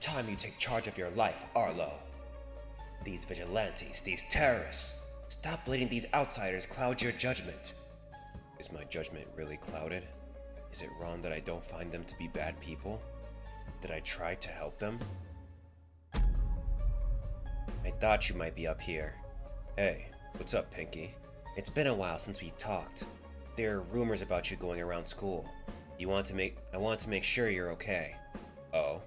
time you take charge of your life, Arlo. These vigilantes, these terrorists, stop letting these outsiders cloud your judgment. Is my judgment really clouded? Is it wrong that I don't find them to be bad people? Did I try to help them? I thought you might be up here. Hey, what's up, Pinky? It's been a while since we've talked. There are rumors about you going around school. I want to make sure you're okay. Oh?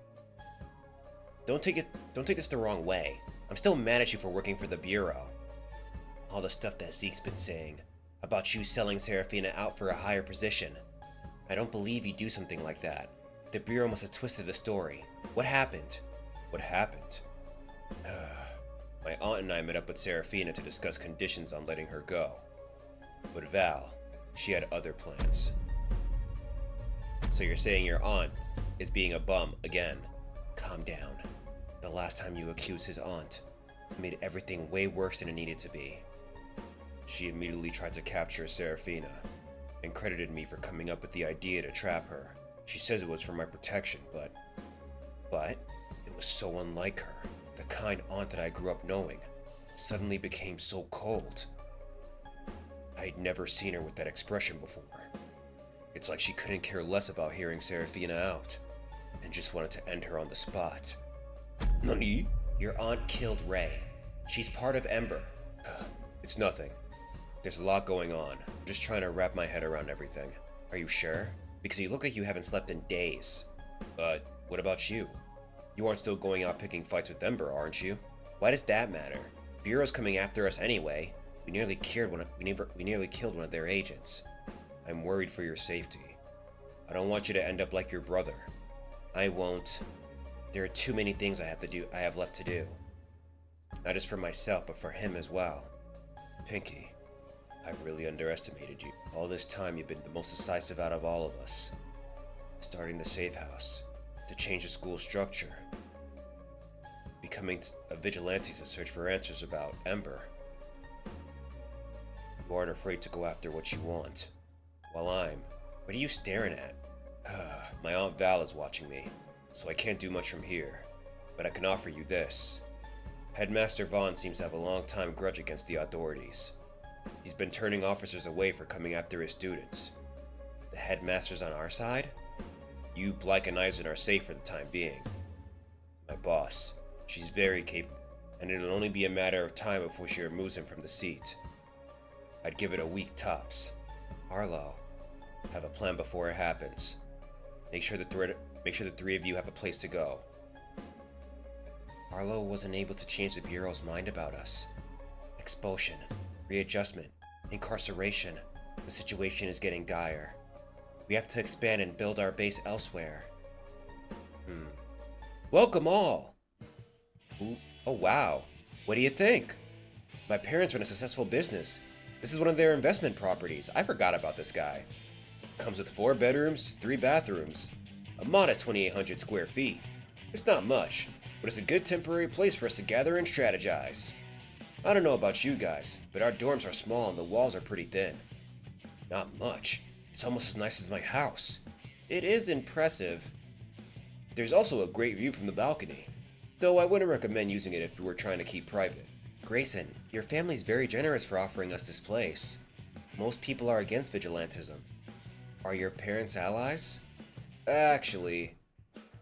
Don't take this the wrong way. I'm still mad at you for working for the Bureau. All the stuff that Zeke's been saying about you selling Serafina out for a higher position. I don't believe you do something like that. The Bureau must have twisted the story. What happened? What happened? My aunt and I met up with Serafina to discuss conditions on letting her go. But Val, she had other plans. So you're saying your aunt is being a bum again? Calm down. The last time you accused his aunt, made everything way worse than it needed to be. She immediately tried to capture Serafina, and credited me for coming up with the idea to trap her. She says it was for my protection, but it was so unlike her. The kind aunt that I grew up knowing suddenly became so cold. I'd never seen her with that expression before. It's like she couldn't care less about hearing Serafina out, and just wanted to end her on the spot. Nani? Your aunt killed Ray. She's part of Ember. It's nothing. There's a lot going on. I'm just trying to wrap my head around everything. Are you sure? Because you look like you haven't slept in days. But what about you? You aren't still going out picking fights with Ember, aren't you? Why does that matter? Bureau's coming after us anyway. We nearly killed one of their agents. I'm worried for your safety. I don't want you to end up like your brother. I won't. There are too many things I have left to do. Not just for myself, but for him as well. Pinky, I've really underestimated you. All this time you've been the most decisive out of all of us. Starting the safe house, to change the school structure. Becoming a vigilante to search for answers about Ember. You aren't afraid to go after what you want. While what are you staring at? My Aunt Val is watching me, so I can't do much from here. But I can offer you this. Headmaster Vaughn seems to have a long-time grudge against the authorities. He's been turning officers away for coming after his students. The headmaster's on our side? You, Blyke, and Eisen are safe for the time being. My boss, she's very capable, and it'll only be a matter of time before she removes him from the seat. I'd give it a week tops. Arlo, have a plan before it happens. Make sure the three of you have a place to go. Arlo wasn't able to change the Bureau's mind about us. Expulsion, readjustment, incarceration. The situation is getting dire. We have to expand and build our base elsewhere. Welcome all! Ooh, oh wow, what do you think? My parents run a successful business. This is one of their investment properties. I forgot about this guy. Comes with 4 bedrooms, 3 bathrooms, a modest 2,800 square feet. It's not much, but it's a good temporary place for us to gather and strategize. I don't know about you guys, but our dorms are small and the walls are pretty thin. Not much. It's almost as nice as my house. It is impressive. There's also a great view from the balcony, though I wouldn't recommend using it if we were trying to keep private. Grayson, your family's very generous for offering us this place. Most people are against vigilantism. Are your parents allies? Actually,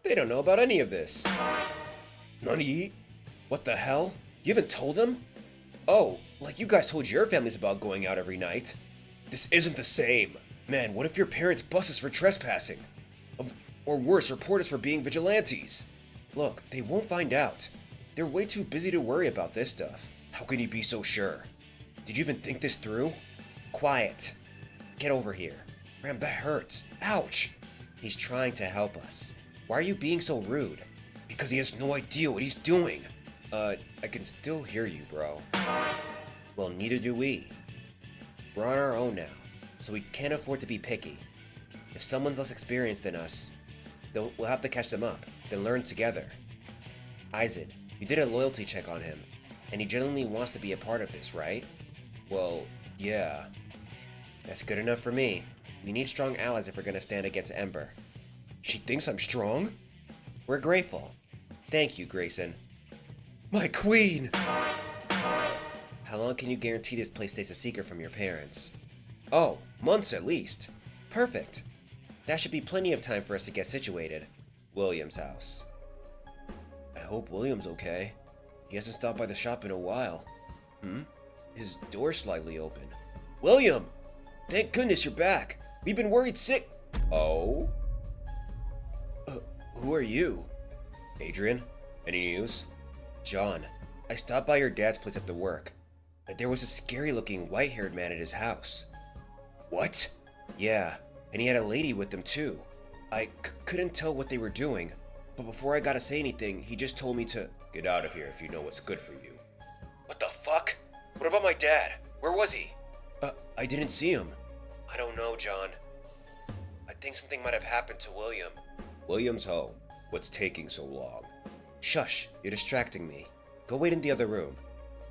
they don't know about any of this. Nani? What the hell? You haven't told them? Oh, like you guys told your families about going out every night. This isn't the same. Man, what if your parents bust us for trespassing? Or worse, report us for being vigilantes? Look, they won't find out. They're way too busy to worry about this stuff. How can you be so sure? Did you even think this through? Quiet. Get over here. Ram, that hurts. Ouch! He's trying to help us. Why are you being so rude? Because he has no idea what he's doing. I can still hear you, bro. Well, neither do we. We're on our own now, so we can't afford to be picky. If someone's less experienced than us, we'll have to catch them up, then learn together. Eisen, you did a loyalty check on him, and he genuinely wants to be a part of this, right? Well, yeah. That's good enough for me. We need strong allies if we're gonna stand against Ember. She thinks I'm strong? We're grateful. Thank you, Grayson. My queen! How long can you guarantee this place stays a secret from your parents? Oh, months at least. Perfect. That should be plenty of time for us to get situated. William's house. I hope William's okay. He hasn't stopped by the shop in a while. His door's slightly open. William! Thank goodness you're back. We've been worried sick. Oh? Who are you? Adrian? Any news? John, I stopped by your dad's place after work. There was a scary-looking white-haired man at his house. What? Yeah, and he had a lady with him too. I couldn't tell what they were doing, but before I got to say anything, he just told me to get out of here if you know what's good for you. What the fuck? What about my dad? Where was he? I didn't see him. I don't know, John. I think something might have happened to William. William's home. What's taking so long? Shush, you're distracting me. Go wait in the other room.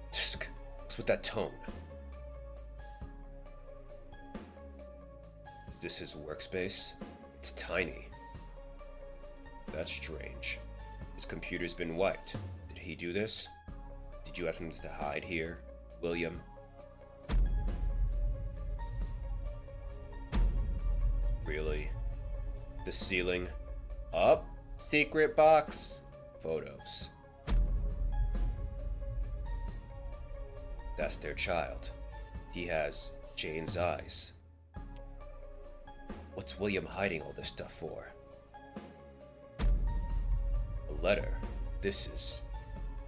What's with that tone? Is this his workspace? It's tiny. That's strange. His computer's been wiped. Did he do this? Did you ask him to hide here, William? Really? The ceiling? Up? Secret box? Photos. That's their child. He has Jane's eyes. What's William hiding all this stuff for? A letter. This is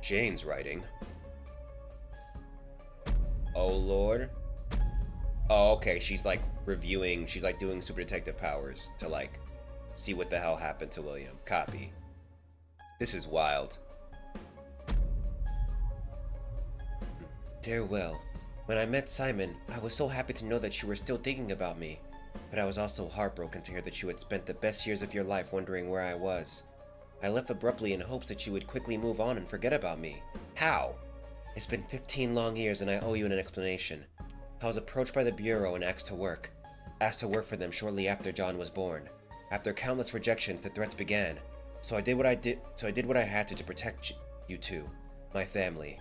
Jane's writing. Oh Lord. Oh, okay, she's like reviewing, she's like doing super detective powers to like see what the hell happened to William. Copy. This is wild. Dear Will, when I met Simon, I was so happy to know that you were still thinking about me, but I was also heartbroken to hear that you had spent the best years of your life wondering where I was. I left abruptly in hopes that you would quickly move on and forget about me. How? It's been 15 long years and I owe you an explanation. I was approached by the Bureau and asked to work for them shortly after John was born. After countless rejections, the threats began. So I did what I had to protect you two, my family.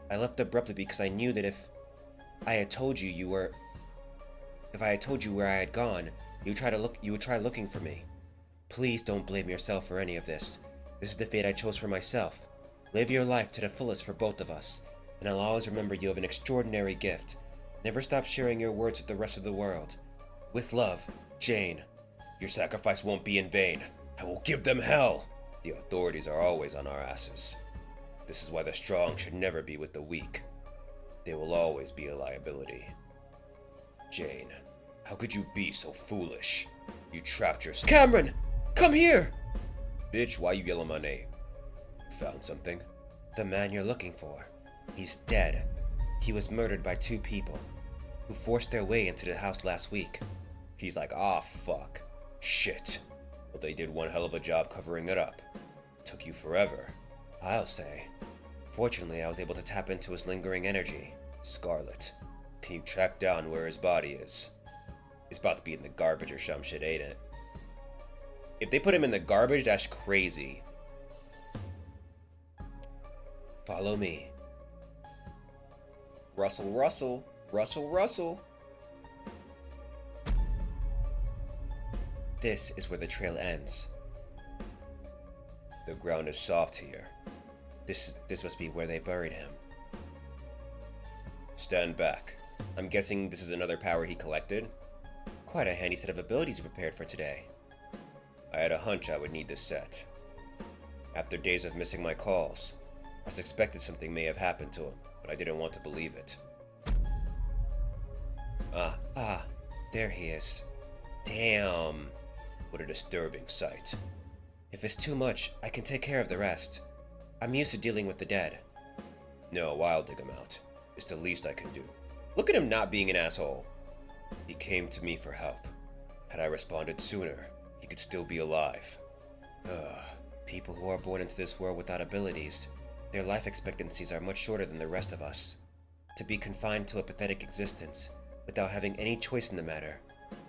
I left abruptly because I knew that if I had told you where I had gone, you would try looking for me. Please don't blame yourself for any of this. This is the fate I chose for myself. Live your life to the fullest for both of us, and I'll always remember you have an extraordinary gift. Never stop sharing your words with the rest of the world. With love, Jane. Your sacrifice won't be in vain. I will give them hell. The authorities are always on our asses. This is why the strong should never be with the weak. They will always be a liability. Jane, how could you be so foolish? You trapped yourself. Cameron! Come here! Bitch, why you yelling my name? Found something? The man you're looking for. He's dead. He was murdered by two people who forced their way into the house last week. He's like, ah, fuck. Shit. Well, they did one hell of a job covering it up. Took you forever. I'll say. Fortunately, I was able to tap into his lingering energy. Scarlet. Can you track down where his body is? It's about to be in the garbage or some shit, ain't it? If they put him in the garbage, that's crazy. Follow me. Russell, Russell. Russell, Russell. This is where the trail ends. The ground is soft here. This must be where they buried him. Stand back. I'm guessing this is another power he collected? Quite a handy set of abilities you prepared for today. I had a hunch I would need this set. After days of missing my calls, I suspected something may have happened to him, but I didn't want to believe it. There he is. Damn. What a disturbing sight. If it's too much, I can take care of the rest. I'm used to dealing with the dead. No, I'll dig him out. It's the least I can do. Look at him not being an asshole. He came to me for help. Had I responded sooner, he could still be alive. People who are born into this world without abilities, their life expectancies are much shorter than the rest of us. To be confined to a pathetic existence, without having any choice in the matter,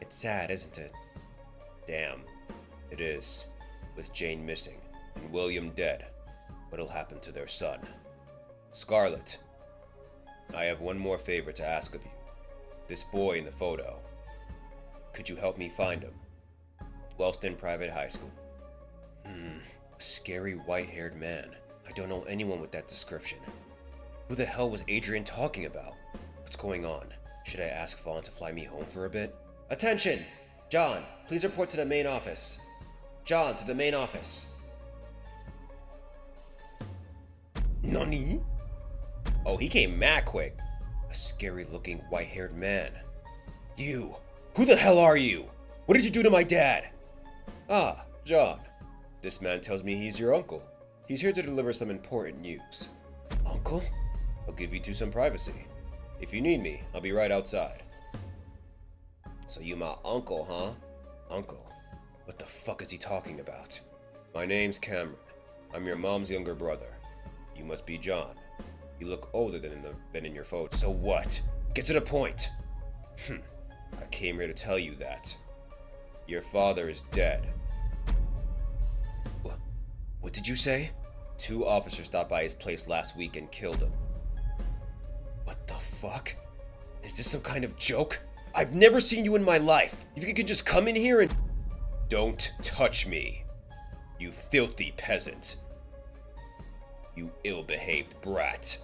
it's sad, isn't it? Damn. It is. With Jane missing, and William dead. what'll happen to their son. Scarlet, I have one more favor to ask of you. This boy in the photo. Could you help me find him? Wellston Private High School. A scary white-haired man. I don't know anyone with that description. Who the hell was Adrian talking about? What's going on? Should I ask Vaughn to fly me home for a bit? Attention! John, please report to the main office. John, to the main office. Nani? Oh, he came mad quick. A scary-looking white-haired man. You! Who the hell are you? What did you do to my dad? Ah, John. This man tells me he's your uncle. He's here to deliver some important news. Uncle? I'll give you two some privacy. If you need me, I'll be right outside. So you my uncle, huh? Uncle? What the fuck is he talking about? My name's Cameron. I'm your mom's younger brother. You must be John. You look older than in your photo. So what? Get to the point. I came here to tell you that your father is dead. What did you say? 2 officers stopped by his place last week and killed him. What the fuck? Is this some kind of joke? I've never seen you in my life. You think you can just come in here and... Don't touch me, you filthy peasant. You ill-behaved brat.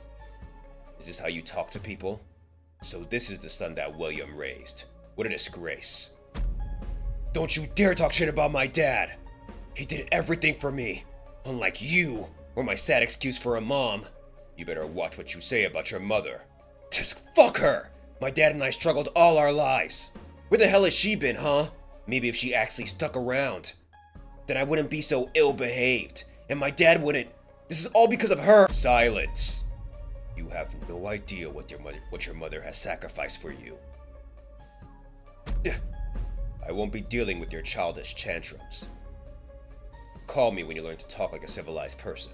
Is this how you talk to people? So this is the son that William raised. What a disgrace. Don't you dare talk shit about my dad. He did everything for me. Unlike you, or my sad excuse for a mom. You better watch what you say about your mother. Just fuck her! My dad and I struggled all our lives. Where the hell has she been, huh? Maybe if she actually stuck around, then I wouldn't be so ill-behaved, and my dad wouldn't. This is all because of her. Silence. You have no idea what your mother has sacrificed for you. I won't be dealing with your childish tantrums. Call me when you learn to talk like a civilized person.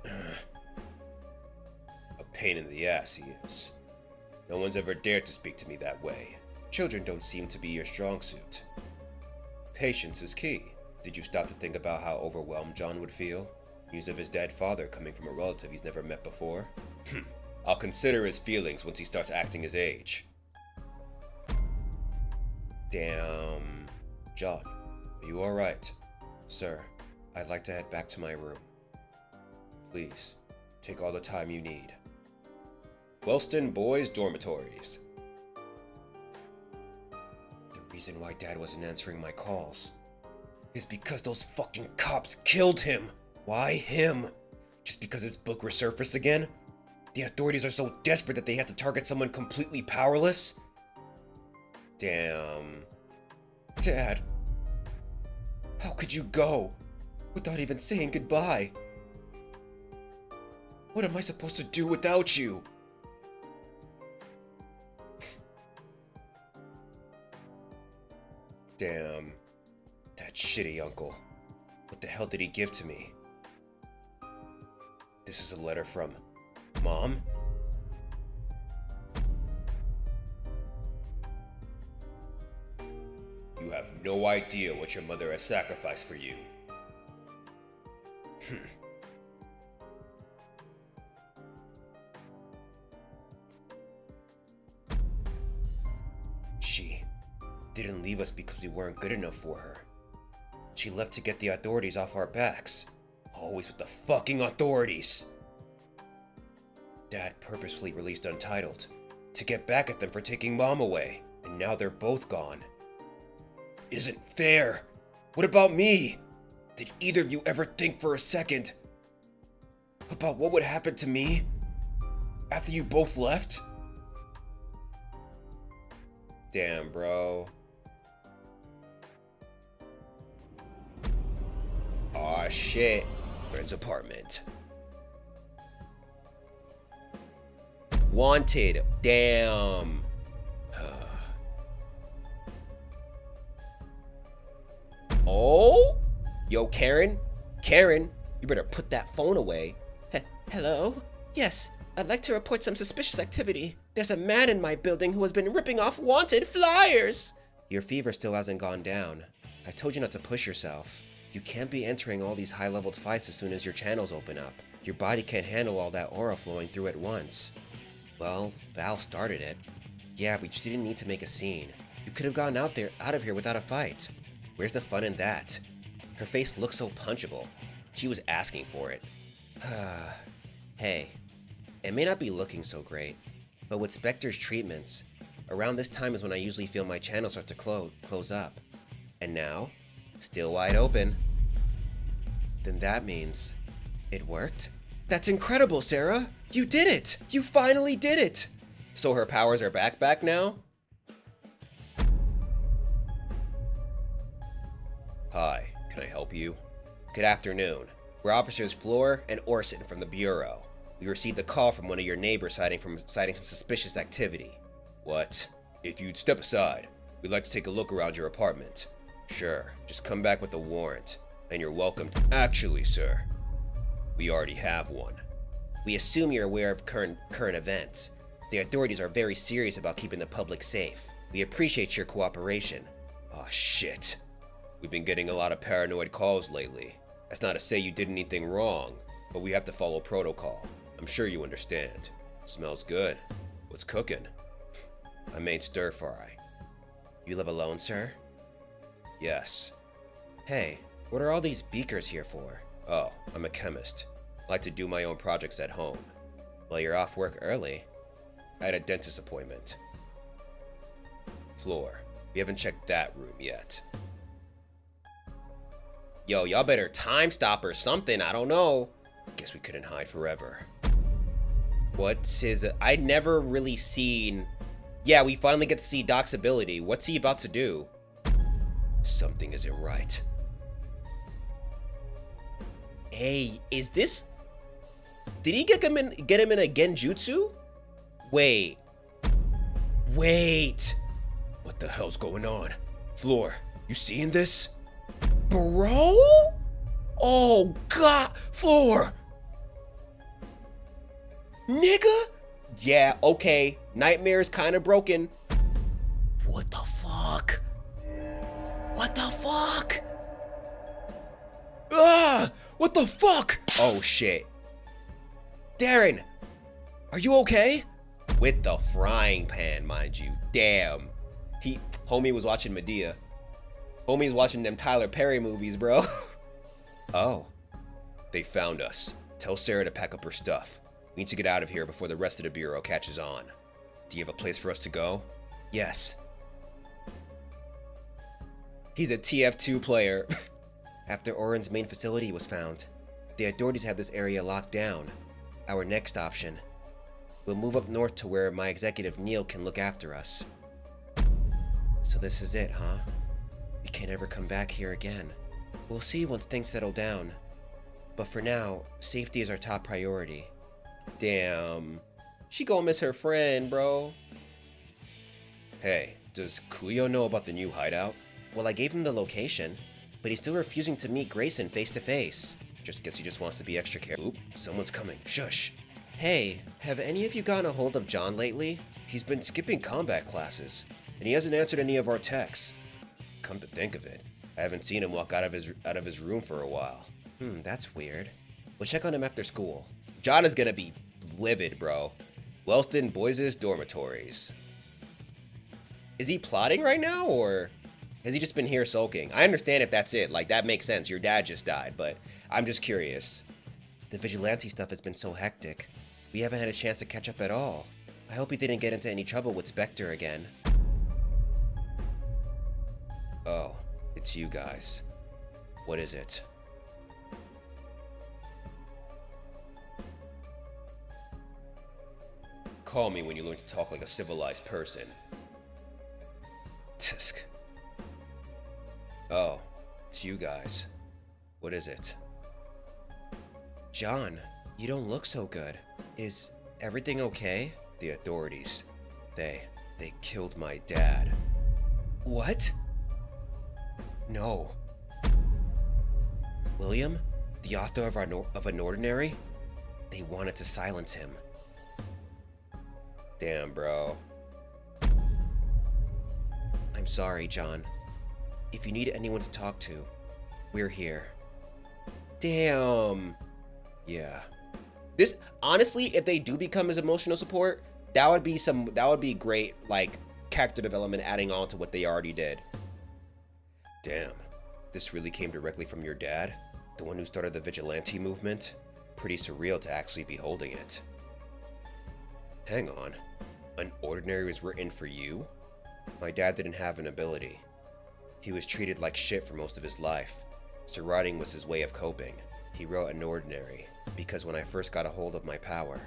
A pain in the ass he is. No one's ever dared to speak to me that way. Children don't seem to be your strong suit. Patience is key. Did you stop to think about how overwhelmed John would feel? News of his dead father coming from a relative he's never met before? I'll consider his feelings once he starts acting his age. Damn. John, are you alright? Sir, I'd like to head back to my room. Please, take all the time you need. Wellston Boys Dormitories. The reason why Dad wasn't answering my calls is because those fucking cops killed him. Why him? Just because his book resurfaced again? The authorities are so desperate that they had to target someone completely powerless? Damn. Dad, how could you go without even saying goodbye? What am I supposed to do without you? Damn, that shitty uncle. What the hell did he give to me? This is a letter from Mom? You have no idea what your mother has sacrificed for you. She didn't leave us because we weren't good enough for her. She left to get the authorities off our backs. Always with the fucking authorities. Dad purposefully released Untitled to get back at them for taking Mom away, and now they're both gone. Isn't fair. What about me? Did either of you ever think for a second about what would happen to me after you both left? Damn, bro. Aw, shit. Friend's apartment. Wanted. Damn. Oh? Yo, Karen? Karen, you better put that phone away. Hello? Yes, I'd like to report some suspicious activity. There's a man in my building who has been ripping off wanted flyers. Your fever still hasn't gone down. I told you not to push yourself. You can't be entering all these high-leveled fights as soon as your channels open up. Your body can't handle all that aura flowing through at once. Well, Val started it. Yeah, but you didn't need to make a scene. You could have gotten out of here without a fight. Where's the fun in that? Her face looks so punchable. She was asking for it. Hey, it may not be looking so great, but with Spectre's treatments, around this time is when I usually feel my channel start to close up. And now, still wide open. Then that means it worked? That's incredible, Sarah! You did it! You finally did it! So her powers are back now? Hi, can I help you? Good afternoon. We're Officers Floor and Orson from the Bureau. We received a call from one of your neighbors citing some suspicious activity. What? If you'd step aside, we'd like to take a look around your apartment. Sure, just come back with a warrant, and you're welcome to— Actually, sir, we already have one. We assume you're aware of current events. The authorities are very serious about keeping the public safe. We appreciate your cooperation. Aw, shit. We've been getting a lot of paranoid calls lately. That's not to say you did anything wrong, but we have to follow protocol. I'm sure you understand. Smells good. What's cooking? I made stir fry. You live alone, sir? Yes. Hey, what are all these beakers here for? Oh, I'm a chemist. I like to do my own projects at home. Well, you're off work early. I had a dentist appointment. Floor, we haven't checked that room yet. Yo, y'all better time stop or something, I don't know. Guess we couldn't hide forever. What's his— I'd never really seen— Yeah, we finally get to see Doc's ability. What's he about to do? Something isn't right. Hey, is this— Did he get him in a genjutsu? Wait. What the hell's going on? Floor, you seeing this? Bro? Oh god, Floor. Nigga? Yeah, okay. Nightmare is kind of broken. What the fuck? What the fuck? Ah! What the fuck? Oh shit. Darren, are you okay? With the frying pan, mind you. Damn. Homie was watching Medea. Homie's watching them Tyler Perry movies, bro. Oh. They found us. Tell Sarah to pack up her stuff. We need to get out of here before the rest of the Bureau catches on. Do you have a place for us to go? Yes. He's a TF2 player. After Oren's main facility was found, the authorities have this area locked down. Our next option: we'll move up north to where my executive Neil can look after us. So this is it, huh? We can't ever come back here again. We'll see once things settle down. But for now, safety is our top priority. Damn. She gonna miss her friend, bro. Hey, does Kuyo know about the new hideout? Well, I gave him the location, but he's still refusing to meet Grayson face to face. Guess he just wants to be extra careful. Oop, someone's coming. Shush. Hey, have any of you gotten a hold of John lately? He's been skipping combat classes, and he hasn't answered any of our texts. Come to think of it, I haven't seen him walk out of his room for a while. That's weird. We'll check on him after school. John is gonna be livid, bro. Wellston Boys' dormitories. Is he plotting right now, or has he just been here sulking? I understand if that's it. Like, that makes sense. Your dad just died, but I'm just curious. The vigilante stuff has been so hectic. We haven't had a chance to catch up at all. I hope he didn't get into any trouble with Spectre again. Oh, it's you guys. What is it? Call me when you learn to talk like a civilized person. Tisk. Oh, it's you guys. What is it? John, you don't look so good. Is everything okay? The authorities. They killed my dad. What? No. William, the author of unOrdinary? They wanted to silence him. Damn, bro. I'm sorry, John. If you need anyone to talk to, We're here. Damn. Yeah. This, honestly, if they do become his emotional support, that would be great, like, character development adding on to what they already did. Damn. This really came directly from your dad? The one who started the vigilante movement? Pretty surreal to actually be holding it. Hang on. Unordinary was written for you? My dad didn't have an ability. He was treated like shit for most of his life, so writing was his way of coping. He wrote unOrdinary because when I first got a hold of my power,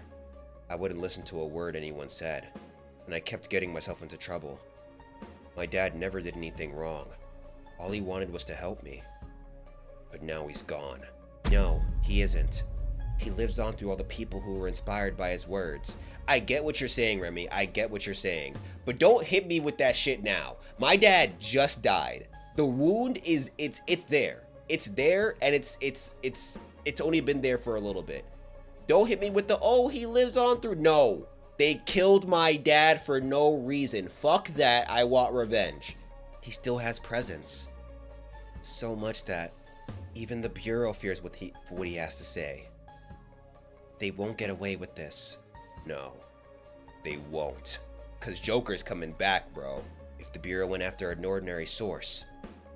I wouldn't listen to a word anyone said, and I kept getting myself into trouble. My dad never did anything wrong. All he wanted was to help me. But now he's gone. No, he isn't. He lives on through all the people who were inspired by his words. I get what you're saying, Remy. I get what you're saying. But don't hit me with that shit now. My dad just died. The wound is it's there. It's there, and it's only been there for a little bit. Don't hit me with the, oh, he lives on through. No. They killed my dad for no reason. Fuck that. I want revenge. He still has presence. So much that even the Bureau fears what he has to say. They won't get away with this. No, they won't. Cause Joker's coming back, bro. If the Bureau went after an ordinary source,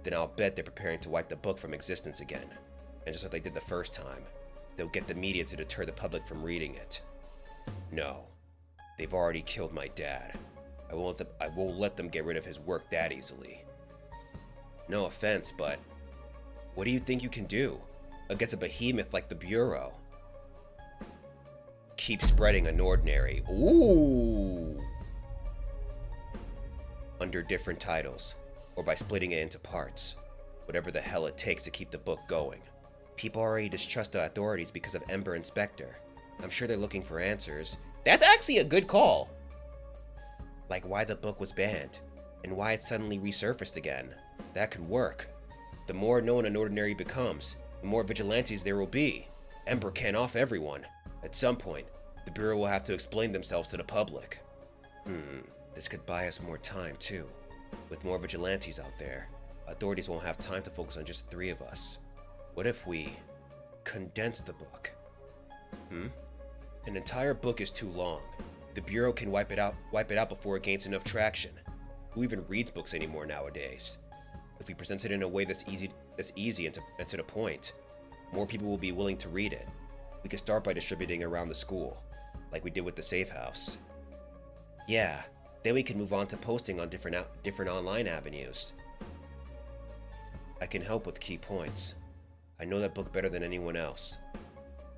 then I'll bet they're preparing to wipe the book from existence again. And just like they did the first time, they'll get the media to deter the public from reading it. No, they've already killed my dad. I won't let them get rid of his work that easily. No offense, but what do you think you can do against a behemoth like the Bureau? Keep spreading unOrdinary. Ooh. Under different titles, or by splitting it into parts. Whatever the hell it takes to keep the book going. People already distrust the authorities because of Ember and Spectre. I'm sure they're looking for answers. That's actually a good call. Like why the book was banned, and why it suddenly resurfaced again. That could work. The more known unOrdinary becomes, the more vigilantes there will be. Ember can't off everyone. At some point, the Bureau will have to explain themselves to the public. This could buy us more time too. With more vigilantes out there, authorities won't have time to focus on just the three of us. What if we condense the book? An entire book is too long. The Bureau can wipe it out before it gains enough traction. Who even reads books anymore nowadays? If we present it in a way that's easy and to the point, more people will be willing to read it. We could start by distributing around the school, like we did with the safe house. Yeah, then we can move on to posting on different online avenues. I can help with key points. I know that book better than anyone else.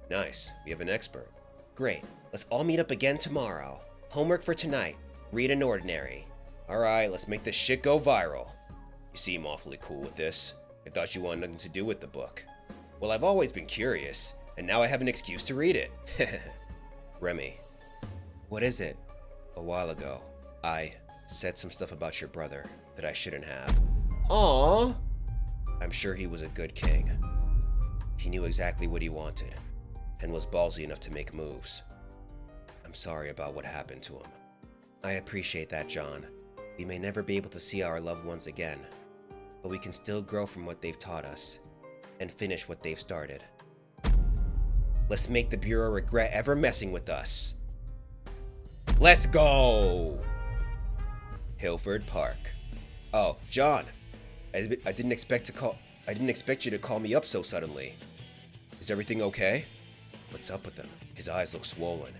Nice, we have an expert. Great, let's all meet up again tomorrow. Homework for tonight, read unOrdinary. Alright, let's make this shit go viral. You seem awfully cool with this. I thought you wanted nothing to do with the book. Well, I've always been curious, and now I have an excuse to read it. Remy. What is it? A while ago, I said some stuff about your brother that I shouldn't have. Aww. I'm sure he was a good king. He knew exactly what he wanted, and was ballsy enough to make moves. I'm sorry about what happened to him. I appreciate that, John. We may never be able to see our loved ones again, but we can still grow from what they've taught us, and finish what they've started. Let's make the Bureau regret ever messing with us. Let's go! Hilford Park. Oh, John. I didn't expect you to call me up so suddenly. Is everything okay? What's up with him? His eyes look swollen.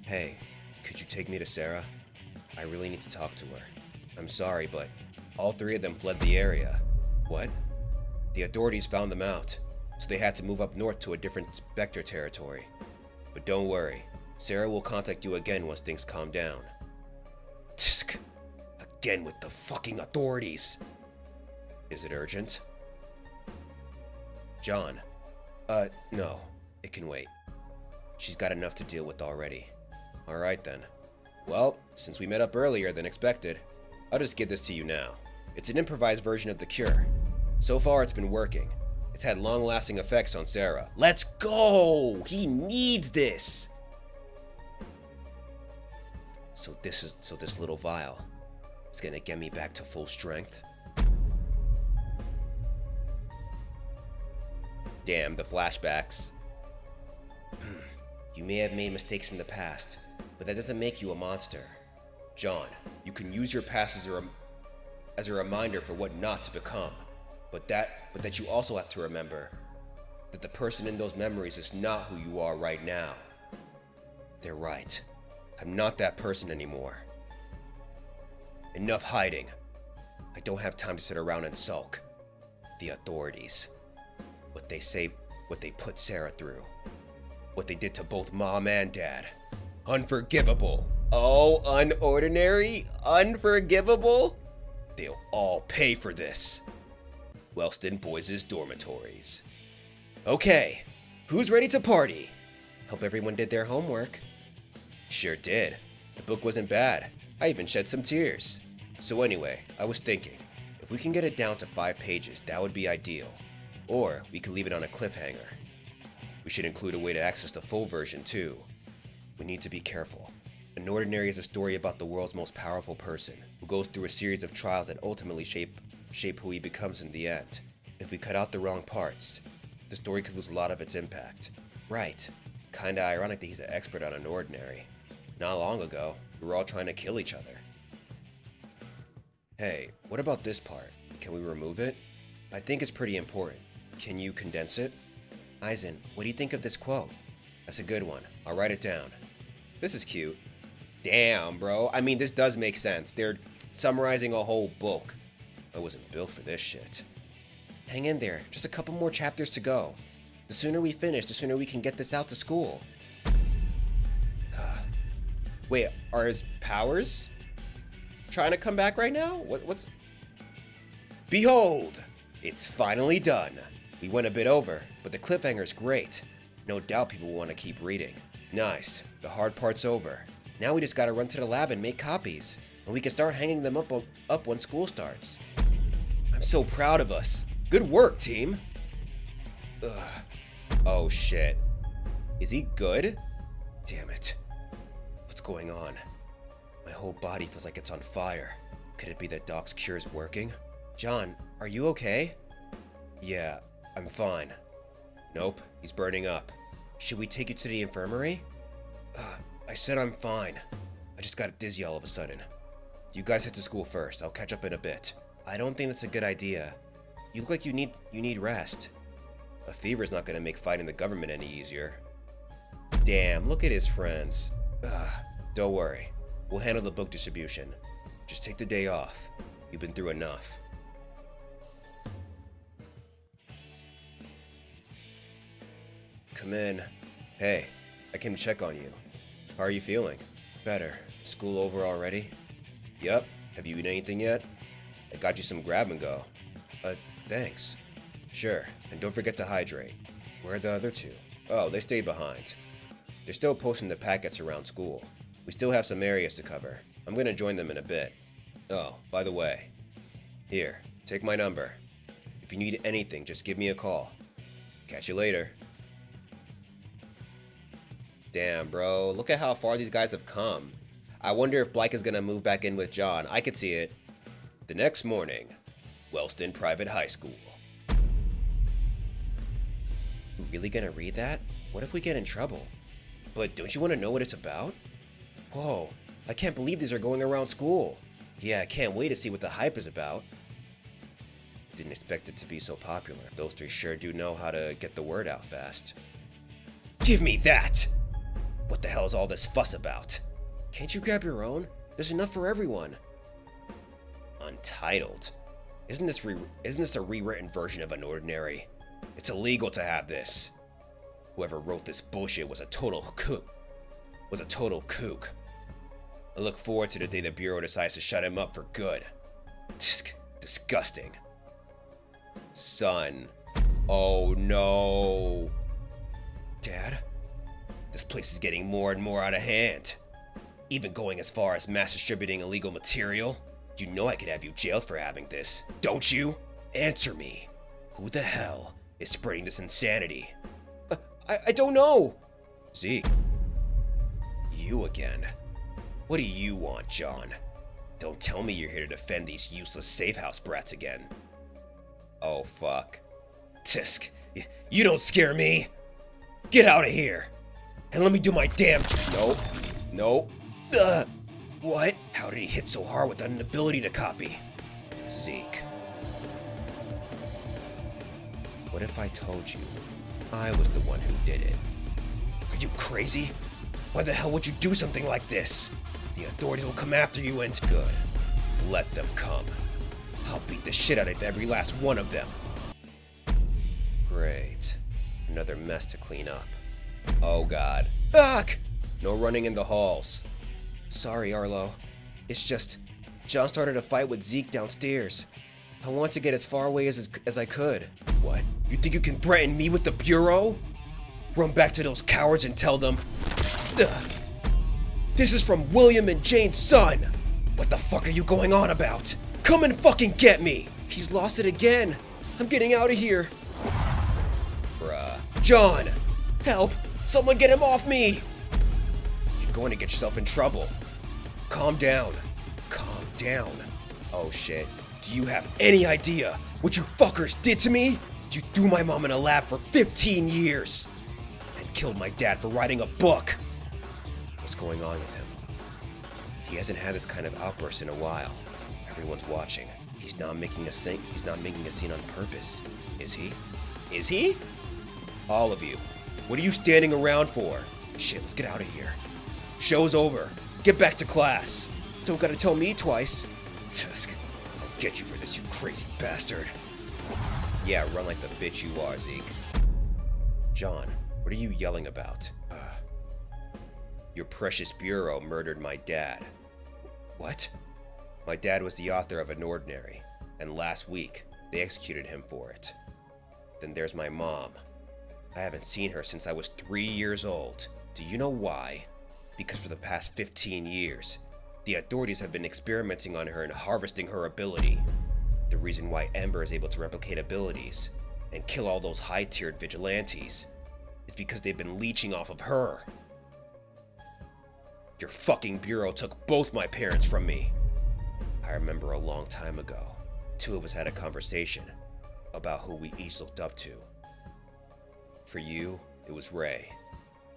Hey, could you take me to Sarah? I really need to talk to her. I'm sorry, but all three of them fled the area. What? The authorities found them out, so they had to move up north to a different Spectre territory. But don't worry, Sarah will contact you again once things calm down. Tsk! Again with the fucking authorities! Is it urgent? John. No. It can wait. She's got enough to deal with already. Alright then. Well, since we met up earlier than expected, I'll just give this to you now. It's an improvised version of the cure. So far it's been working. It's had long-lasting effects on Sarah. Let's go! He needs this! So this little vial is gonna get me back to full strength? Damn, the flashbacks. You may have made mistakes in the past, but that doesn't make you a monster. John, you can use your past as a reminder for what not to become. But that you also have to remember that the person in those memories is not who you are right now. They're right. I'm not that person anymore. Enough hiding. I don't have time to sit around and sulk. The authorities. What they put Sarah through. What they did to both Mom and Dad. Unforgivable. Oh, unordinary? Unforgivable? They'll all pay for this. Wellston Boys' dormitories. Okay, who's ready to party? Hope everyone did their homework. Sure did. The book wasn't bad. I even shed some tears. So anyway, I was thinking, if we can get it down to 5 pages, that would be ideal. Or we could leave it on a cliffhanger. We should include a way to access the full version too. We need to be careful. Unordinary is a story about the world's most powerful person, who goes through a series of trials that ultimately shape who he becomes in the end. If we cut out the wrong parts, the story could lose a lot of its impact. Right. Kinda ironic that he's an expert on unordinary. Not long ago, we were all trying to kill each other. Hey, what about this part? Can we remove it? I think it's pretty important. Can you condense it? Eisen, what do you think of this quote? That's a good one. I'll write it down. This is cute. Damn, bro. I mean, this does make sense. They're summarizing a whole book. I wasn't built for this shit. Hang in there. Just a couple more chapters to go. The sooner we finish, the sooner we can get this out to school. Wait, are his powers trying to come back right now? What's... Behold! It's finally done. We went a bit over, but the cliffhanger's great. No doubt people will want to keep reading. Nice. The hard part's over. Now we just gotta run to the lab and make copies. And we can start hanging them up when school starts. I'm so proud of us. Good work, team. Ugh. Oh shit. Is he good? Damn it. What's going on? My whole body feels like it's on fire. Could it be that Doc's cure's working? John, are you okay? Yeah, I'm fine. Nope, he's burning up. Should we take you to the infirmary? I said I'm fine. I just got dizzy all of a sudden. You guys head to school first. I'll catch up in a bit. I don't think that's a good idea. You look like you need rest. A fever's not gonna make fighting the government any easier. Damn, look at his friends. Don't worry. We'll handle the book distribution. Just take the day off. You've been through enough. Come in. Hey, I came to check on you. How are you feeling? Better. School over already? Yep. Have you eaten anything yet? I got you some grab and go. Thanks. Sure, and don't forget to hydrate. Where are the other two? Oh, they stayed behind. They're still posting the packets around school. We still have some areas to cover. I'm gonna join them in a bit. Oh, by the way. Here, take my number. If you need anything, just give me a call. Catch you later. Damn, bro. Look at how far these guys have come. I wonder if Blyke is gonna move back in with John. I could see it. The next morning, Wellston Private High School. You really gonna read that? What if we get in trouble? But don't you want to know what it's about? Whoa, I can't believe these are going around school. Yeah, I can't wait to see what the hype is about. Didn't expect it to be so popular. Those three sure do know how to get the word out fast. Give me that! What the hell is all this fuss about? Can't you grab your own? There's enough for everyone. Untitled? Isn't this a rewritten version of Unordinary? It's illegal to have this. Whoever wrote this bullshit was a total kook. I look forward to the day the Bureau decides to shut him up for good. Disgusting. Son. Oh no. Dad? This place is getting more and more out of hand. Even going as far as mass distributing illegal material. You know I could have you jailed for having this, don't you? Answer me. Who the hell is spreading this insanity? I don't know. Zeke. You again. What do you want, John? Don't tell me you're here to defend these useless safe house brats again. Oh fuck. Tisk, You don't scare me. Get out of here. And let me do my damn... Nope. Nope. What? How did he hit so hard without an ability to copy? Zeke. What if I told you I was the one who did it? Are you crazy? Why the hell would you do something like this? The authorities will come after you and... Good. Let them come. I'll beat the shit out of every last one of them. Great. Another mess to clean up. Oh god. Fuck! No running in the halls. Sorry, Arlo. It's just... John started a fight with Zeke downstairs. I want to get as far away as I could. What? You think you can threaten me with the Bureau? Run back to those cowards and tell them... This is from William and Jane's son! What the fuck are you going on about? Come and fucking get me! He's lost it again. I'm getting out of here. Bruh. John! Help! Someone get him off me! You're going to get yourself in trouble. Calm down. Calm down. Oh shit. Do you have any idea what you fuckers did to me? You threw my mom in a lab for 15 years and killed my dad for writing a book. What's going on with him? He hasn't had this kind of outburst in a while. Everyone's watching. He's not making a scene on purpose. Is he? Is he? All of you. What are you standing around for? Shit, let's get out of here. Show's over. Get back to class. Don't gotta tell me twice. Tusk. I'll get you for this, you crazy bastard. Yeah, run like the bitch you are, Zeke. John, what are you yelling about? Your precious Bureau murdered my dad. What? My dad was the author of Unordinary, and last week, they executed him for it. Then there's my mom. I haven't seen her since I was 3 years old. Do you know why? Because for the past 15 years, the authorities have been experimenting on her and harvesting her ability. The reason why Ember is able to replicate abilities and kill all those high-tiered vigilantes is because they've been leeching off of her. Your fucking Bureau took both my parents from me. I remember a long time ago, two of us had a conversation about who we each looked up to. For you, it was Ray,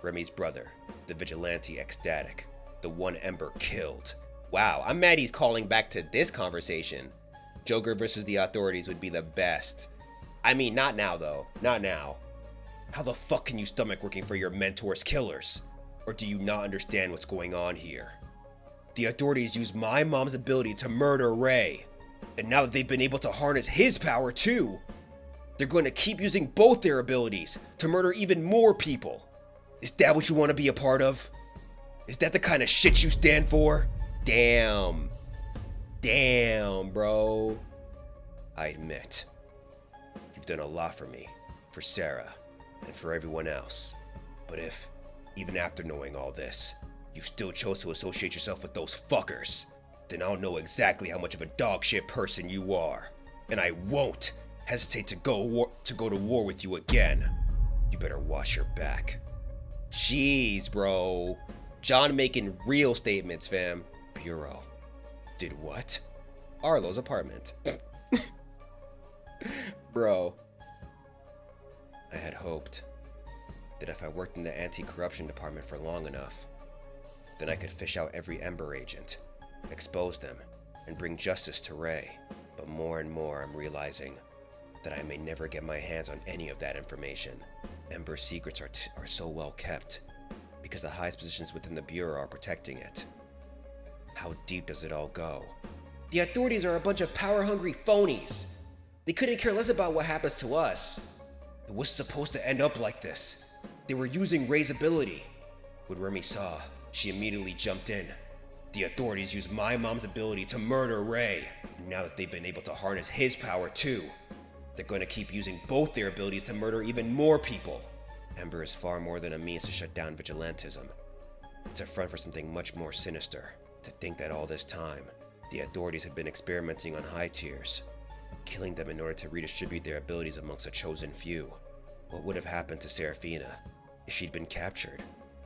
Remy's brother, the vigilante ecstatic, the one Ember killed. Wow, I'm mad he's calling back to this conversation. Joker versus the authorities would be the best. I mean, not now though, not now. How the fuck can you stomach working for your mentor's killers? Or do you not understand what's going on here? The authorities used my mom's ability to murder Ray. And now that they've been able to harness his power too, they're going to keep using both their abilities to murder even more people. Is that what you want to be a part of? Is that the kind of shit you stand for? Damn. Damn, bro. I admit, you've done a lot for me, for Sarah, and for everyone else. But if, even after knowing all this, you still chose to associate yourself with those fuckers, then I'll know exactly how much of a dogshit person you are. And I won't hesitate to go to war with you again. You better watch your back. Jeez, bro. John making real statements, fam. Bureau. Did what? Arlo's apartment. Bro. I had hoped that if I worked in the anti-corruption department for long enough, then I could fish out every Ember agent, expose them, and bring justice to Ray. But more and more I'm realizing that I may never get my hands on any of that information. Ember's secrets are so well kept because the highest positions within the Bureau are protecting it. How deep does it all go? The authorities are a bunch of power-hungry phonies. They couldn't care less about what happens to us. It was supposed to end up like this. They were using Ray's ability. When Remy saw, she immediately jumped in. The authorities used my mom's ability to murder Ray. Now that they've been able to harness his power too, they're going to keep using both their abilities to murder even more people. Ember is far more than a means to shut down vigilantism. It's a front for something much more sinister. To think that all this time, the authorities have been experimenting on high tiers, killing them in order to redistribute their abilities amongst a chosen few. What would have happened to Seraphina if she'd been captured?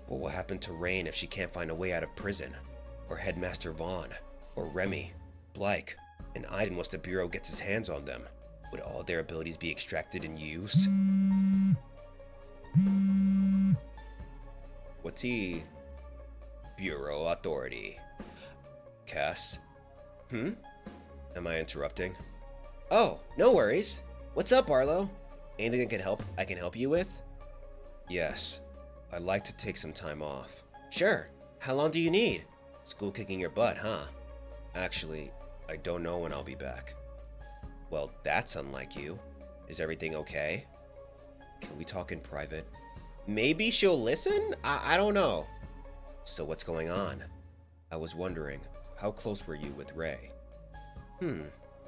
What will happen to Rain if she can't find a way out of prison? Or Headmaster Vaughn? Or Remy, Blyke, and Aiden once the Bureau gets its hands on them? Would all their abilities be extracted and used? What's he? Bureau authority. Cass? Am I interrupting? Oh, no worries. What's up, Arlo? Anything I can help you with? Yes. I'd like to take some time off. Sure. How long do you need? School kicking your butt, huh? Actually, I don't know when I'll be back. Well, that's unlike you. Is everything okay? Can we talk in private? Maybe she'll listen? I don't know. So what's going on? I was wondering, how close were you with Ray?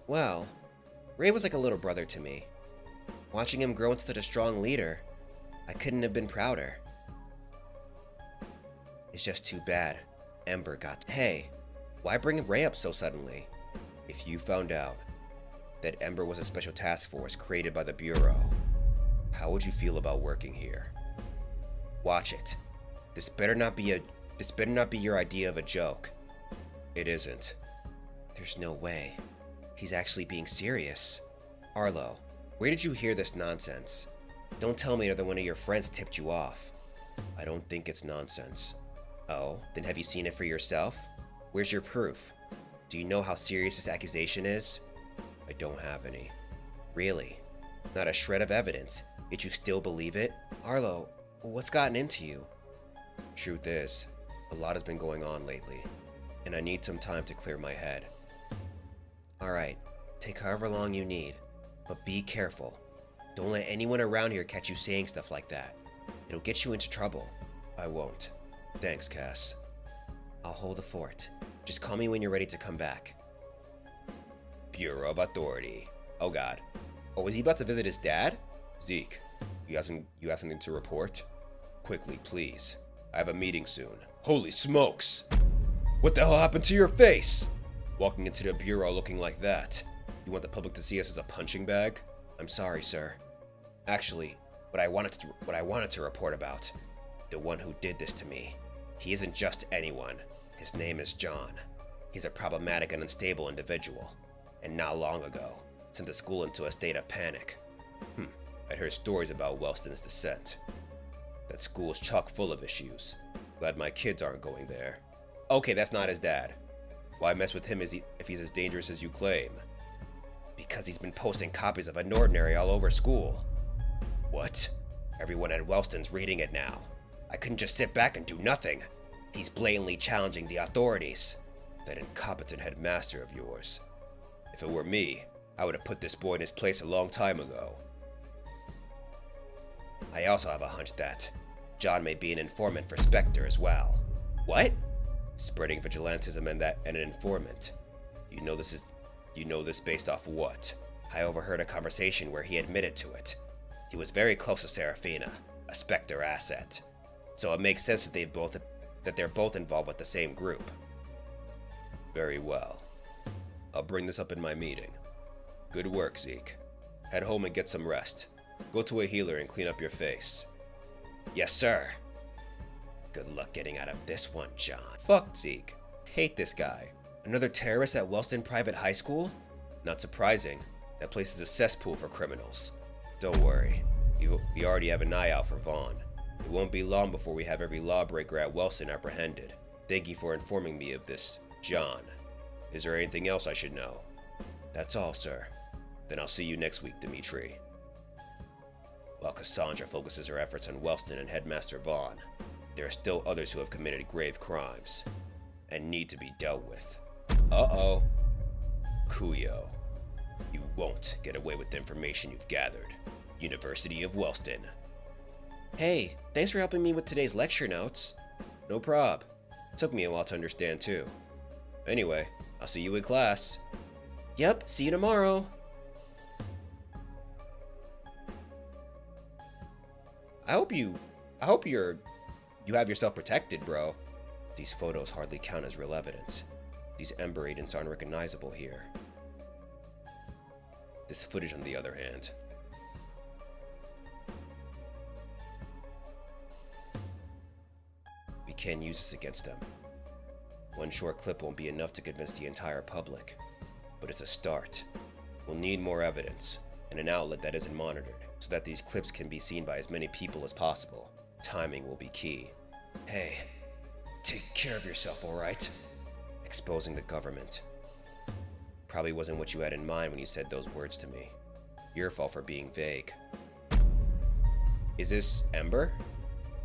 Well, Ray was like a little brother to me. Watching him grow into such a strong leader, I couldn't have been prouder. It's just too bad Ember got... Hey, why bring Ray up so suddenly? If you found out that Ember was a special task force created by the Bureau, how would you feel about working here? Watch it. This better not be your idea of a joke. It isn't. There's no way. He's actually being serious. Arlo, where did you hear this nonsense? Don't tell me another one of your friends tipped you off. I don't think it's nonsense. Oh, then have you seen it for yourself? Where's your proof? Do you know how serious this accusation is? I don't have any. Really? Not a shred of evidence, yet you still believe it? Arlo, what's gotten into you? Truth is, a lot has been going on lately, and I need some time to clear my head. Alright, take however long you need, but be careful. Don't let anyone around here catch you saying stuff like that. It'll get you into trouble. I won't. Thanks, Cass. I'll hold the fort. Just call me when you're ready to come back. Bureau of Authority. Oh god. Oh, is he about to visit his dad? Zeke, you have something to report? Quickly, please. I have a meeting soon. Holy smokes! What the hell happened to your face? Walking into the Bureau looking like that. You want the public to see us as a punching bag? I'm sorry, sir. Actually, what I wanted to report about. The one who did this to me. He isn't just anyone. His name is John. He's a problematic and unstable individual. And not long ago, sent the school into a state of panic. I'd heard stories about Wellston's descent. That school's chock full of issues. Glad my kids aren't going there. Okay, that's not his dad. Why mess with him if he's as dangerous as you claim? Because he's been posting copies of Unordinary all over school. What? Everyone at Wellston's reading it now. I couldn't just sit back and do nothing. He's blatantly challenging the authorities. That incompetent headmaster of yours. If it were me, I would have put this boy in his place a long time ago. I also have a hunch that John may be an informant for Spectre as well. What? Spreading vigilantism and an informant. You know this based off what? I overheard a conversation where he admitted to it. He was very close to Seraphina, a Spectre asset. So it makes sense that they're both involved with the same group. Very well. I'll bring this up in my meeting. Good work, Zeke. Head home and get some rest. Go to a healer and clean up your face. Yes, sir. Good luck getting out of this one, John. Fuck Zeke. Hate this guy. Another terrorist at Wellston Private High School? Not surprising. That place is a cesspool for criminals. Don't worry. We already have an eye out for Vaughn. It won't be long before we have every lawbreaker at Wellston apprehended. Thank you for informing me of this, John. Is there anything else I should know? That's all, sir. Then I'll see you next week, Dimitri. While Cassandra focuses her efforts on Wellston and Headmaster Vaughn, there are still others who have committed grave crimes and need to be dealt with. Uh-oh. Kuyo. You won't get away with the information you've gathered. University of Wellston. Hey, thanks for helping me with today's lecture notes. No prob. Took me a while to understand too. Anyway, I'll see you in class. Yep, see you tomorrow. I hope you have yourself protected, bro. These photos hardly count as real evidence. These Ember agents aren't recognizable here. This footage, on the other hand. We can't use this against them. One short clip won't be enough to convince the entire public, but it's a start. We'll need more evidence. and an outlet that isn't monitored, so that these clips can be seen by as many people as possible. Timing will be key. Hey, take care of yourself, alright? Exposing the government. Probably wasn't what you had in mind when you said those words to me. Your fault for being vague. Is this Ember?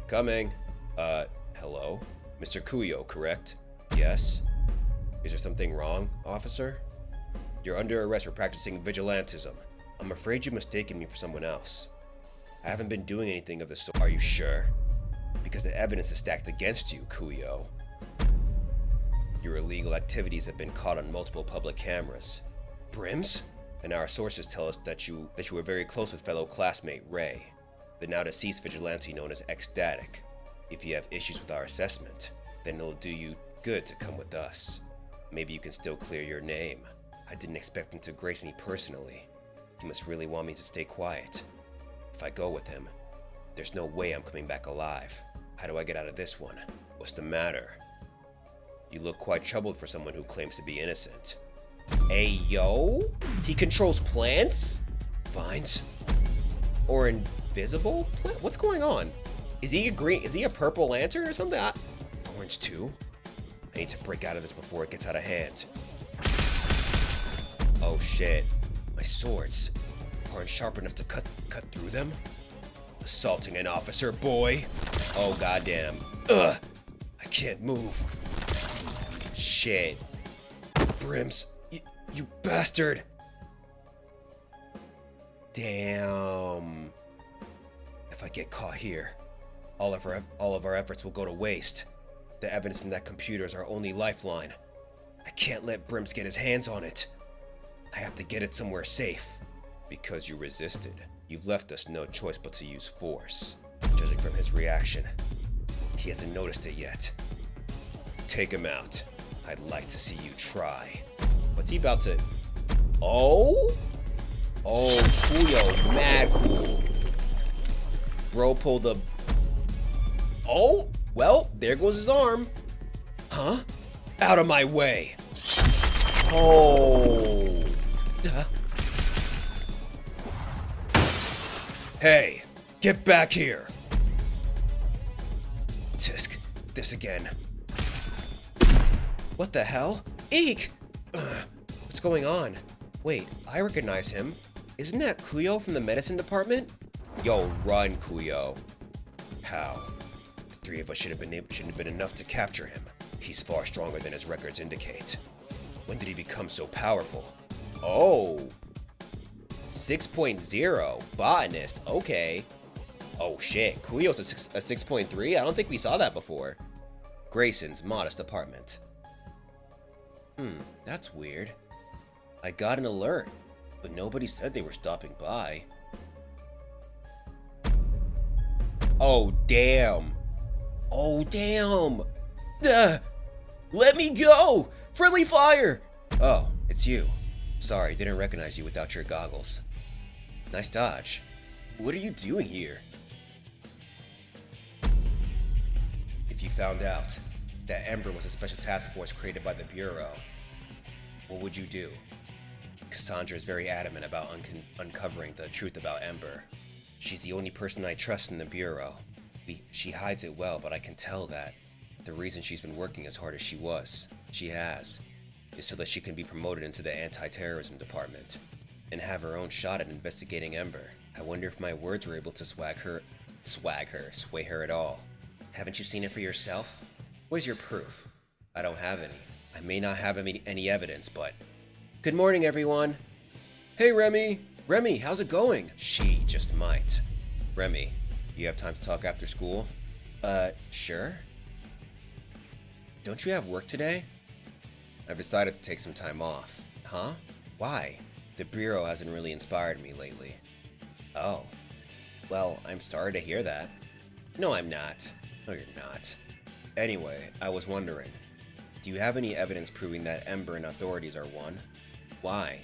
Coming. Hello? Mr. Kuyo, correct? Yes? Is there something wrong, officer? You're under arrest for practicing vigilantism. I'm afraid you've mistaken me for someone else. I haven't been doing anything of the sort. Are you sure? Because the evidence is stacked against you, Kuyo. Your illegal activities have been caught on multiple public cameras. Brims? And our sources tell us that you were very close with fellow classmate Ray, the now deceased vigilante known as Ecstatic. If you have issues with our assessment, then it'll do you good to come with us. Maybe you can still clear your name. I didn't expect him to grace me personally. He must really want me to stay quiet. If I go with him, there's no way I'm coming back alive. How do I get out of this one? What's the matter? You look quite troubled for someone who claims to be innocent. Hey, yo? He controls plants? Vines? Or invisible plant? What's going on? Is he a purple lantern or something? Thorns too? I need to break out of this before it gets out of hand. Oh shit. My swords aren't sharp enough to cut through them? Assaulting an officer, boy. Oh goddamn. Ugh! I can't move. Shit. Brims, you bastard. Damn. If I get caught here, all of our efforts will go to waste. The evidence in that computer is our only lifeline. I can't let Brims get his hands on it. I have to get it somewhere safe. Because you resisted, you've left us no choice but to use force. Judging from his reaction, he hasn't noticed it yet. Take him out. I'd like to see you try. What's he about to... Oh? Oh, Kuyo, mad cool. Bro pulled the... Oh, well, there goes his arm. Huh? Out of my way. Oh. Hey, get back here. Tisk, this again. What the hell? Eek! What's going on? Wait, I recognize him. Isn't that Kuyo from the medicine department? Yo, run, Kuyo. How? The three of us shouldn't have been enough to capture him. He's far stronger than his records indicate. When did he become so powerful? Oh. 6.0. Botanist. Okay. Oh shit. Kuyo's a 6.3? I don't think we saw that before. Grayson's modest apartment. That's weird. I got an alert, but nobody said they were stopping by. Oh, damn. Oh, damn. Let me go! Friendly fire! Oh, it's you. Sorry, didn't recognize you without your goggles. Nice dodge. What are you doing here? If you found out that Ember was a special task force created by the Bureau, what would you do? Cassandra is very adamant about uncovering the truth about Ember. She's the only person I trust in the Bureau. She hides it well, but I can tell that the reason she's been working as hard as she has, is so that she can be promoted into the anti-terrorism department and have her own shot at investigating Ember. I wonder if my words were able to sway her at all. Haven't you seen it for yourself? Where's your proof? I don't have any. I may not have any evidence, but... Good morning, everyone. Hey, Remy. Remy, how's it going? She just might. Remy, you have time to talk after school? Sure. Don't you have work today? I've decided to take some time off. Huh? Why? The Bureau hasn't really inspired me lately. Oh. Well, I'm sorry to hear that. No, I'm not. No, you're not. Anyway, I was wondering, do you have any evidence proving that Ember and authorities are one? Why?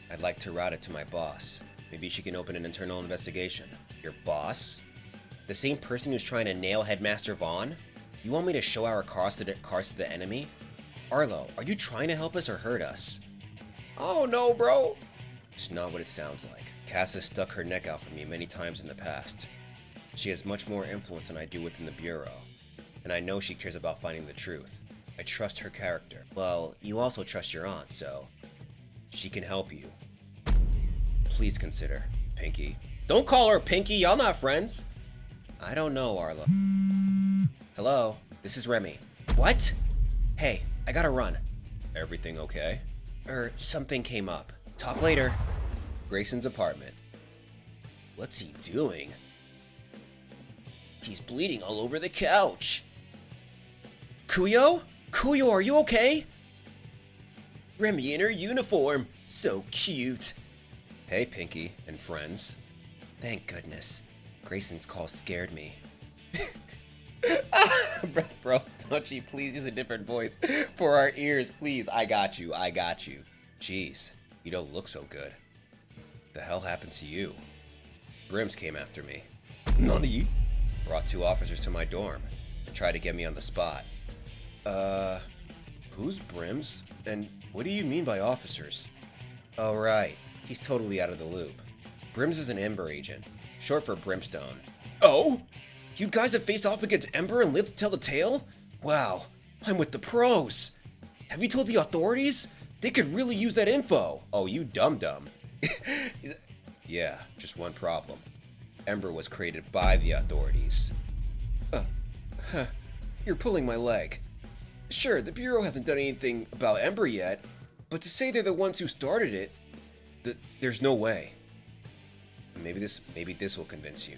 I'd like to route it to my boss. Maybe she can open an internal investigation. Your boss? The same person who's trying to nail Headmaster Vaughn? You want me to show our cars to the enemy? Arlo, are you trying to help us or hurt us? Oh no, bro! It's not what it sounds like. Cass has stuck her neck out for me many times in the past. She has much more influence than I do within the Bureau, and I know she cares about finding the truth. I trust her character. Well, you also trust your aunt, so she can help you. Please consider, Pinky. Don't call her Pinky, y'all not friends. I don't know, Arlo. Hello, this is Remy. What? Hey, I gotta run. Everything okay? Something came up. Talk later. Grayson's apartment. What's he doing? He's bleeding all over the couch. Kuyo? Kuyo, are you okay? Remy in her uniform. So cute. Hey, Pinky and friends. Thank goodness. Grayson's call scared me. Bro, don't you please use a different voice for our ears, please. I got you. Jeez, you don't look so good. The hell happened to you? Brims came after me. Nani? Brought 2 officers to my dorm and tried to get me on the spot. Who's Brims? And what do you mean by officers? Oh, right. He's totally out of the loop. Brims is an Ember agent, short for Brimstone. Oh? You guys have faced off against Ember and lived to tell the tale? Wow, I'm with the pros. Have you told the authorities? They could really use that info. Oh, you dum-dum. Yeah, just one problem. Ember was created by the authorities. You're pulling my leg. Sure, the Bureau hasn't done anything about Ember yet, but to say they're the ones who started it, there's no way. Maybe this will convince you.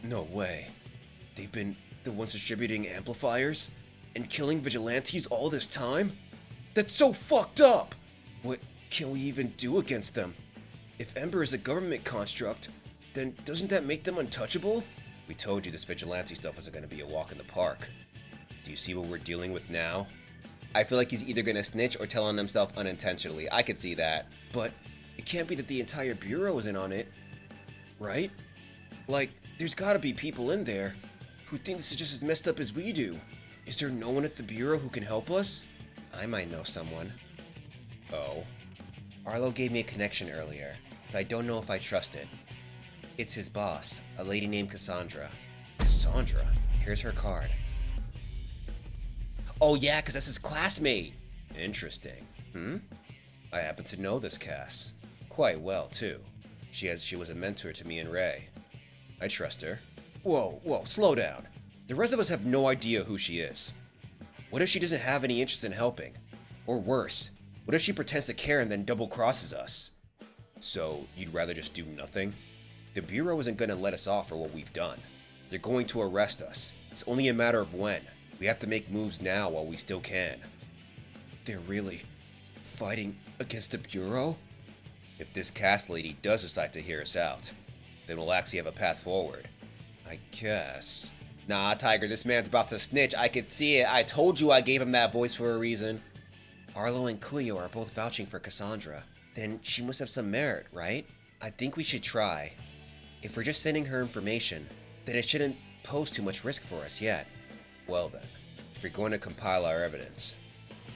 No way. They've been the ones distributing amplifiers and killing vigilantes all this time? That's so fucked up! What can we even do against them? If Ember is a government construct, then doesn't that make them untouchable? We told you this vigilante stuff isn't going to be a walk in the park. Do you see what we're dealing with now? I feel like he's either going to snitch or tell on himself unintentionally. I could see that. But it can't be that the entire Bureau is in on it, right? Like, there's gotta be people in there who think this is just as messed up as we do. Is there no one at the Bureau who can help us? I might know someone. Oh? Arlo gave me a connection earlier, but I don't know if I trust it. It's his boss, a lady named Cassandra. Cassandra? Here's her card. Oh yeah, because that's his classmate. Interesting. I happen to know this Cass. Quite well, too. She was a mentor to me and Ray. I trust her. Whoa, slow down. The rest of us have no idea who she is. What if she doesn't have any interest in helping? Or worse, what if she pretends to care and then double-crosses us? So, you'd rather just do nothing? The Bureau isn't gonna let us off for what we've done. They're going to arrest us. It's only a matter of when. We have to make moves now while we still can. They're really fighting against the Bureau? If this Cass lady does decide to hear us out, then we'll actually have a path forward. I guess. Nah, Tiger, this man's about to snitch. I could see it. I told you I gave him that voice for a reason. Arlo and Kuyo are both vouching for Cassandra. Then she must have some merit, right? I think we should try. If we're just sending her information, then it shouldn't pose too much risk for us yet. Well then, if you're going to compile our evidence,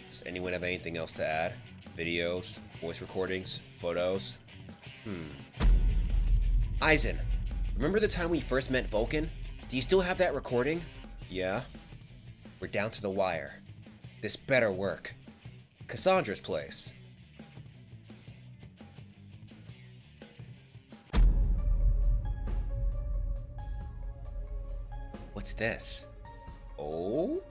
does anyone have anything else to add? Videos, voice recordings, photos? Aizen, remember the time we first met Vulcan? Do you still have that recording? Yeah. We're down to the wire. This better work. Cassandra's place. What's this? Oh?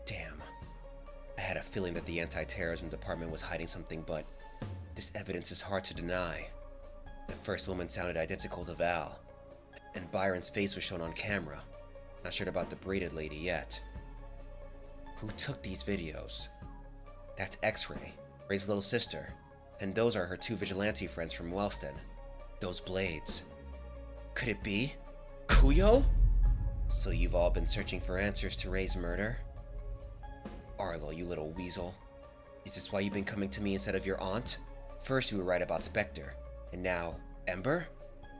Damn. I had a feeling that the anti-terrorism department was hiding something, but this evidence is hard to deny. The first woman sounded identical to Val, and Byron's face was shown on camera. Not sure about the braided lady yet. Who took these videos? That's X-Ray, Ray's little sister, and those are her 2 vigilante friends from Wellston. Those blades. Could it be Kuyo? So you've all been searching for answers to Ray's murder? Arlo, you little weasel. Is this why you've been coming to me instead of your aunt? First you were right about Spectre, and now Ember?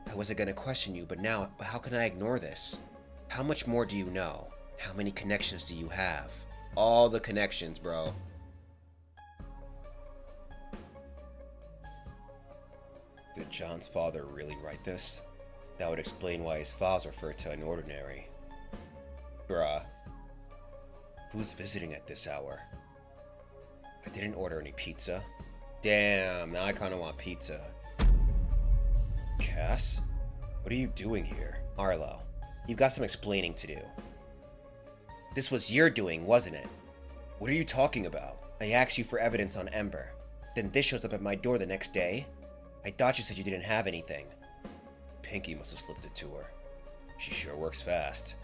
I wasn't gonna question you, but how can I ignore this? How much more do you know? How many connections do you have? All the connections, bro. Did John's father really write this? That would explain why his files refer to unOrdinary. Bruh. Who's visiting at this hour? I didn't order any pizza. Damn, now I kinda want pizza. Cass? What are you doing here? Arlo, you've got some explaining to do. This was your doing, wasn't it? What are you talking about? I asked you for evidence on Ember. Then this shows up at my door the next day? I thought you said you didn't have anything. Pinky must have slipped it to her. She sure works fast.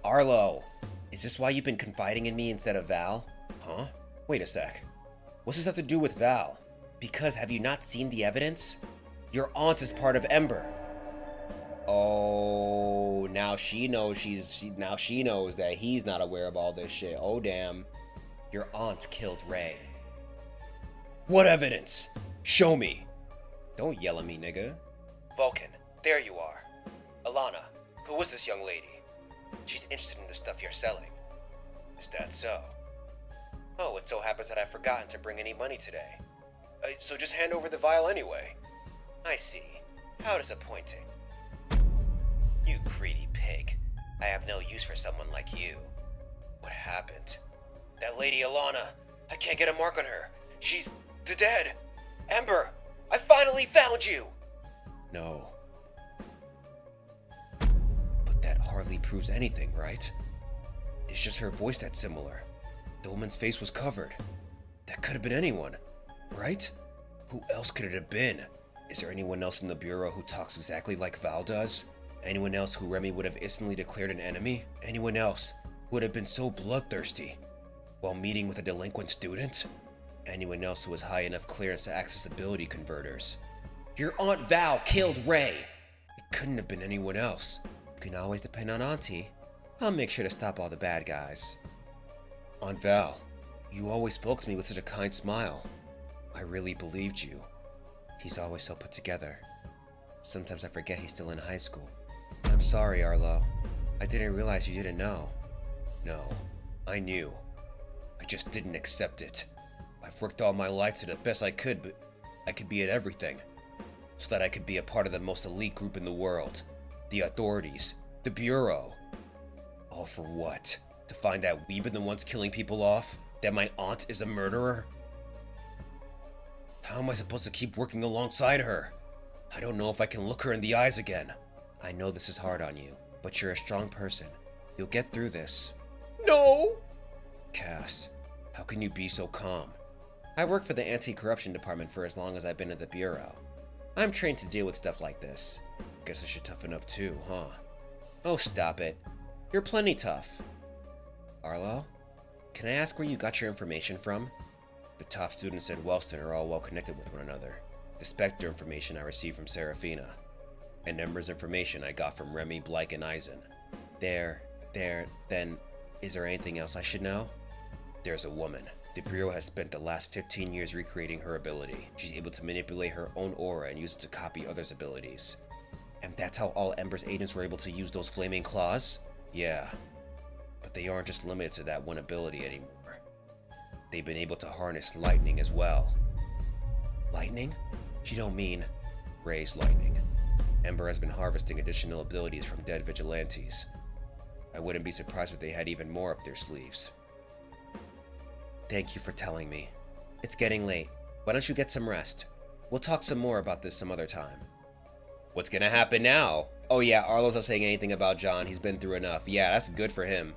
Arlo, is this why you've been confiding in me instead of Val? Huh? Wait a sec. What's this have to do with Val? Because have you not seen the evidence? Your aunt is part of Ember. Oh, now she knows now she knows that he's not aware of all this shit. Oh damn. Your aunt killed Ray. What evidence? Show me. Don't yell at me, nigga. Vulcan, there you are. Alana, who is this young lady? She's interested in the stuff you're selling. Is that so? Oh, it so happens that I've forgotten to bring any money today. So just hand over the vial anyway. I see. How disappointing. You greedy pig. I have no use for someone like you. What happened? That lady Alana. I can't get a mark on her. She's dead. Ember, I finally found you! No. But that hardly proves anything, right? It's just her voice that's similar. The woman's face was covered. That could have been anyone, right? Who else could it have been? Is there anyone else in the Bureau who talks exactly like Val does? Anyone else who Remy would have instantly declared an enemy? Anyone else who would have been so bloodthirsty while meeting with a delinquent student? Anyone else who has high enough clearance to access ability converters? Your Aunt Val killed Ray. It couldn't have been anyone else. You can always depend on Auntie. I'll make sure to stop all the bad guys. Aunt Val, you always spoke to me with such a kind smile. I really believed you. He's always so put together. Sometimes I forget he's still in high school. I'm sorry, Arlo. I didn't realize you didn't know. No, I knew. I just didn't accept it. I've worked all my life to the best I could, but I could be at everything. So that I could be a part of the most elite group in the world. The authorities. The Bureau. All for what? To find out we've been the ones killing people off? That my aunt is a murderer? How am I supposed to keep working alongside her? I don't know if I can look her in the eyes again. I know this is hard on you, but you're a strong person. You'll get through this. No! Cass, how can you be so calm? I worked for the anti-corruption department for as long as I've been at the Bureau. I'm trained to deal with stuff like this. Guess I should toughen up too, huh? Oh, stop it. You're plenty tough. Arlo, can I ask where you got your information from? The top students at Wellston are all well connected with one another. The Spectre information I received from Serafina. And Ember's information I got from Remy, Blake, and Eisen. Then, is there anything else I should know? There's a woman. The Bureau has spent the last 15 years recreating her ability. She's able to manipulate her own aura and use it to copy others' abilities. And that's how all Ember's agents were able to use those flaming claws? Yeah. But they aren't just limited to that one ability anymore. They've been able to harness lightning as well. Lightning? You don't mean... Ray's lightning. Ember has been harvesting additional abilities from dead vigilantes. I wouldn't be surprised if they had even more up their sleeves. Thank you for telling me. It's getting late. Why don't you get some rest? We'll talk some more about this some other time. What's gonna happen now? Oh yeah, Arlo's not saying anything about John. He's been through enough. Yeah, that's good for him.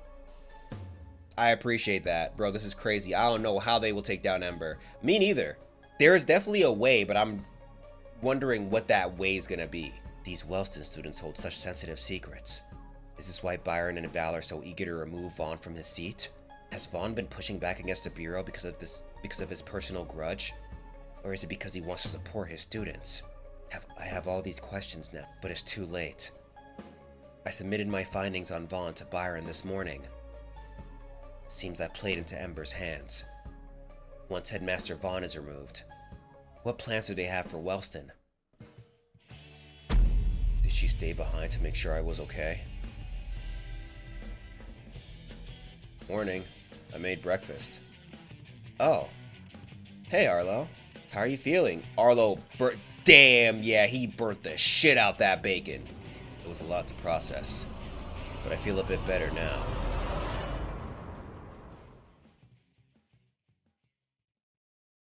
I appreciate that. Bro, this is crazy. I don't know how they will take down Ember. Me neither. There is definitely a way, but I'm wondering what that way is gonna be. These Wellston students hold such sensitive secrets. Is this why Byron and Val are so eager to remove Vaughn from his seat? Has Vaughn been pushing back against the Bureau because of his personal grudge? Or is it because he wants to support his students? I have all these questions now, but it's too late. I submitted my findings on Vaughn to Byron this morning. Seems I played into Ember's hands. Once Headmaster Vaughn is removed, what plans do they have for Wellston? Did she stay behind to make sure I was okay? Morning. I made breakfast. Oh. Hey, Arlo. How are you feeling? Arlo damn, yeah, he burnt the shit out that bacon. It was a lot to process, but I feel a bit better now.